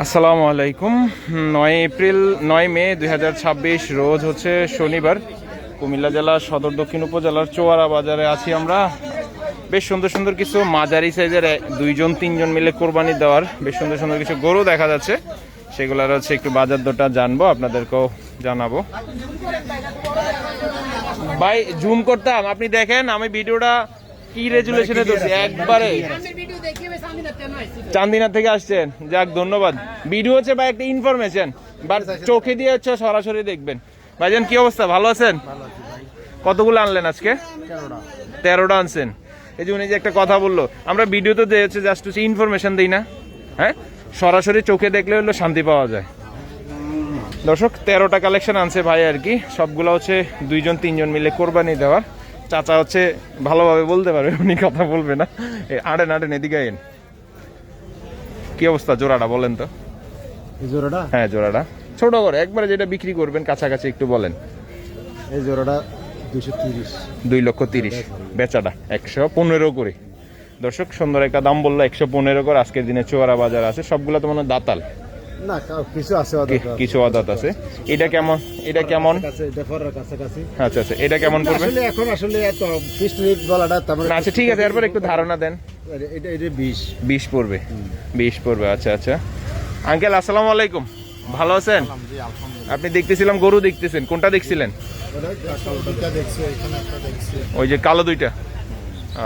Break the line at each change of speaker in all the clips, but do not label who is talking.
আসসালামু আলাইকুম। 9 মে 2026 রোজ হচ্ছে শনিবার। কুমিল্লা জেলার সদর দক্ষিণ উপজেলার চোয়ারা বাজারে আছি আমরা। বেশ সুন্দর সুন্দর কিছু মাঝারি সাইজের 2-3জন মিলে কোরবানি দেওয়ার বেশ সুন্দর সুন্দর কিছু গরু দেখা যাচ্ছে। সেগুলোর হচ্ছে একটু বাজার দরটা জানবো, আপনাদেরকেও জানাবো। ভাই জুম করতাম, আপনি দেখেন আমি ভিডিওটা কি রেজুলেশনে ধরছি একবারে। চান্দিনা থেকে আসছেন, যাক ধন্যবাদ। ভিডিও হচ্ছে ভাই একটা ইনফরমেশন, বাট চোখে দিয়ে হচ্ছে সরাসরি দেখবেন। ভাইজান কি অবস্থা, ভালো আছেন? কতগুলো আনলেন আজকে? 13টা আনছেন। এই যে উনি যে একটা কথা বললো, আমরা ভিডিওতে হচ্ছে জাস্ট হচ্ছে ইনফরমেশন দিই না, হ্যাঁ সরাসরি চোখে দেখলে হলো শান্তি পাওয়া যায়। দর্শক 13টা কালেকশন আনছে ভাই আর কি, সবগুলো হচ্ছে 2-3জন মিলে কোরবানি দেওয়ার। চাচা হচ্ছে ভালোভাবে বলতে পারবে, উনি কথা বলবে না। আড়েন এদিকে আইন। কি অবস্থা জোড়াটা বলেন তো?
জোড়াটা?
হ্যাঁ জোড়াটা ছোট করে একবারে যেটা বিক্রি করবেন কাছাকাছি একটু বলেন।
এই জোড়াটা 230।
2,30,000 বেচাটা 115 করে। দর্শক সুন্দর একটা দাম বললো, 115 করে। আজকের দিনে চোয়ারা বাজার আছে, সবগুলো তো মনে হয় দাতাল
না, কিছু আছে
কিছু আদাত আছে। এটা কেমন? এটা কেমন? আচ্ছা আচ্ছা, এটা কেমন পড়বে?
আসলে এখন আসলে এত ফিক্সড রেট বলাটা
না, আচ্ছা ঠিক আছে, এরপর একটু ধারণা দেন।
এটা 20
পড়বে। 20 পড়বে, আচ্ছা আচ্ছা। আঙ্কেল আসসালামু আলাইকুম, ভালো আছেন? আপনি দেখতেছিলাম গরু দেখতেছেন, কোনটা দেখছিলেন? ওই যে কালো দুইটা।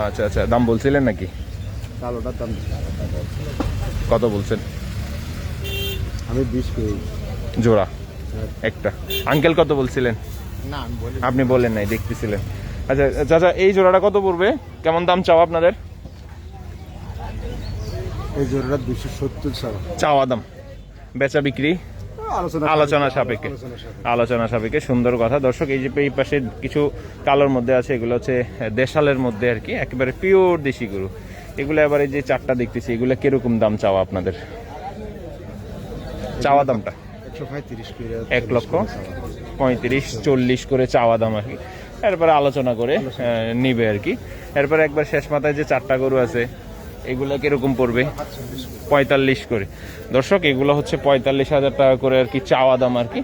আচ্ছা আচ্ছা, দাম বলছিলেন নাকি?
কালোটার দাম
কত বলছেন?
আমি 20 পেয়ে
জোড়া একটা। আঙ্কেল কত বলছিলেন?
না
আপনি বলেন নাই, দেখতেছিলেন। আচ্ছা চাচা, এই জোড়াটা কত পড়বে, কেমন দাম চাও আপনাদের?
এই জোড়াটা 270
চাওয়া দাম, বেচা বিক্রি আলোচনা সাপেক্ষে। সুন্দর কথা। দর্শক এই যে এই পাশে কিছু কালোর মধ্যে আছে, এগুলো হচ্ছে দেশালের মধ্যে আর কি, একেবারে পিওর দেশি গরু। এগুলো আবার এই যে চারটা দেখতেছি, এগুলো কিরকম দাম চাওয়া আপনাদের? চাওয়া দামটা 1,35,40 করে চাওয়া দাম আর কি। এরপরে আলোচনা করে নিবে আর কি। এরপরে একবার শেষ মাথায় যে চারটা গরু আছে, এগুলো কিরকম পড়বে? 45 করে। দর্শক এগুলো হচ্ছে 45,000 টাকা করে আর কি চাওয়া দাম আর কি।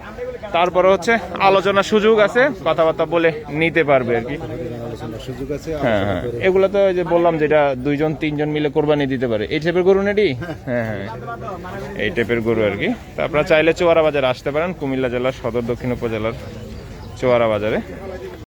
তারপরে হচ্ছে আলোচনার সুযোগ আছে, কথাবার্তা বলে নিতে পারবে আর কি। হ্যাঁ হ্যাঁ, এগুলো তো যে বললাম, যেটা 2-3জন মিলে কোরবানি দিতে পারে, এই টাইপের গরু নেডি। হ্যাঁ হ্যাঁ, এই টাইপের গরু আর কি। তো আপনারা চাইলে চোয়ারা বাজারে আসতে পারেন, কুমিল্লা জেলার সদর দক্ষিণ উপজেলার চোয়ারা বাজারে।